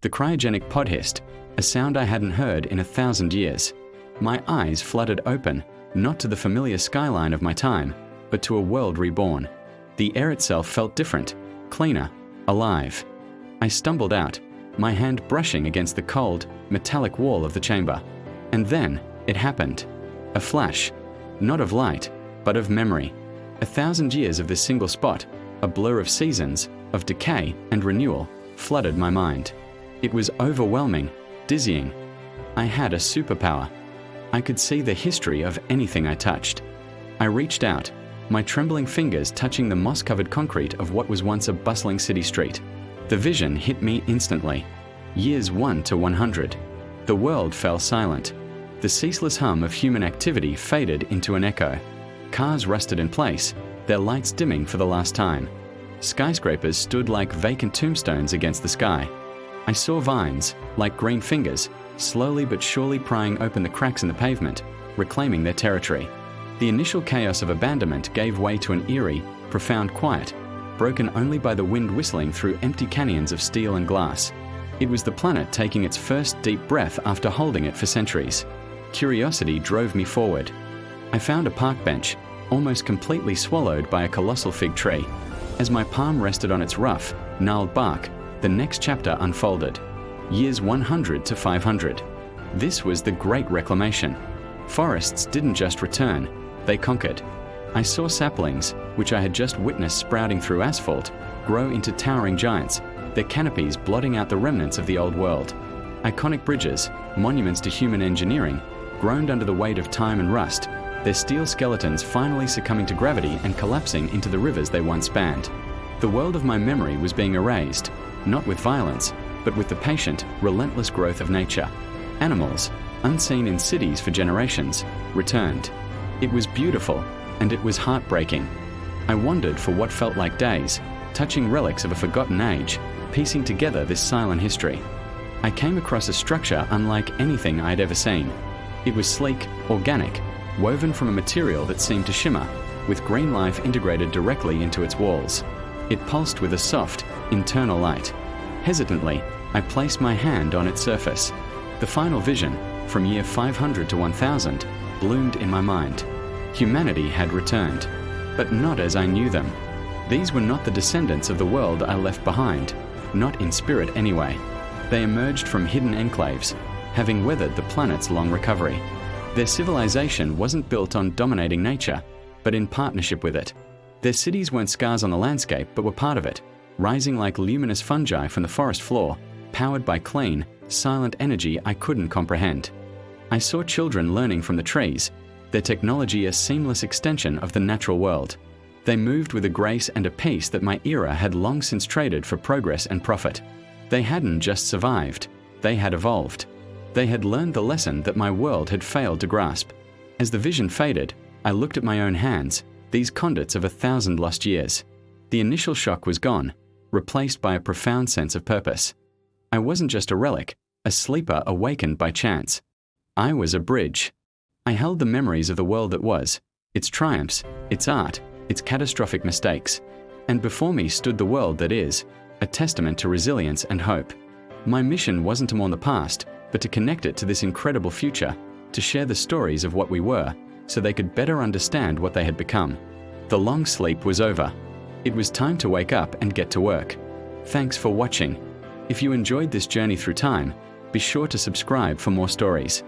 The cryogenic pod hissed, a sound I hadn't heard in 1,000 years. My eyes fluttered open, not to the familiar skyline of my time, but to a world reborn. The air itself felt different, cleaner, alive. I stumbled out, my hand brushing against the cold, metallic wall of the chamber. And then, it happened. A flash, not of light, but of memory. 1,000 years of this single spot, a blur of seasons, of decay and renewal, flooded my mind. It was overwhelming, dizzying. I had a superpower. I could see the history of anything I touched. I reached out, my trembling fingers touching the moss-covered concrete of what was once a bustling city street. The vision hit me instantly. Years 1 to 100. The world fell silent. The ceaseless hum of human activity faded into an echo. Cars rusted in place, their lights dimming for the last time. Skyscrapers stood like vacant tombstones against the sky. I saw vines, like green fingers, slowly but surely prying open the cracks in the pavement, reclaiming their territory. The initial chaos of abandonment gave way to an eerie, profound quiet, broken only by the wind whistling through empty canyons of steel and glass. It was the planet taking its first deep breath after holding it for centuries. Curiosity drove me forward. I found a park bench, almost completely swallowed by a colossal fig tree. As my palm rested on its rough, gnarled bark, the next chapter unfolded. Years 100 to 500. This was the Great Reclamation. Forests didn't just return, they conquered. I saw saplings, which I had just witnessed sprouting through asphalt, grow into towering giants, their canopies blotting out the remnants of the old world. Iconic bridges, monuments to human engineering, groaned under the weight of time and rust, their steel skeletons finally succumbing to gravity and collapsing into the rivers they once spanned. The world of my memory was being erased, not with violence, but with the patient, relentless growth of nature. Animals, unseen in cities for generations, returned. It was beautiful, and it was heartbreaking. I wandered for what felt like days, touching relics of a forgotten age, piecing together this silent history. I came across a structure unlike anything I'd ever seen. It was sleek, organic, woven from a material that seemed to shimmer, with green life integrated directly into its walls. It pulsed with a soft, internal light. Hesitantly, I placed my hand on its surface. The final vision, from year 500 to 1000, bloomed in my mind. Humanity had returned, but not as I knew them. These were not the descendants of the world I left behind, not in spirit anyway. They emerged from hidden enclaves, having weathered the planet's long recovery. Their civilization wasn't built on dominating nature, but in partnership with it. Their cities weren't scars on the landscape, but were part of it, rising like luminous fungi from the forest floor, powered by clean, silent energy I couldn't comprehend. I saw children learning from the trees, their technology a seamless extension of the natural world. They moved with a grace and a peace that my era had long since traded for progress and profit. They hadn't just survived, they had evolved. They had learned the lesson that my world had failed to grasp. As the vision faded, I looked at my own hands, these conduits of 1,000 lost years. The initial shock was gone, replaced by a profound sense of purpose. I wasn't just a relic, a sleeper awakened by chance. I was a bridge. I held the memories of the world that was, its triumphs, its art, its catastrophic mistakes. And before me stood the world that is, a testament to resilience and hope. My mission wasn't to mourn the past, but to connect it to this incredible future, to share the stories of what we were, so they could better understand what they had become. The long sleep was over. It was time to wake up and get to work. Thanks for watching. If you enjoyed this journey through time, be sure to subscribe for more stories.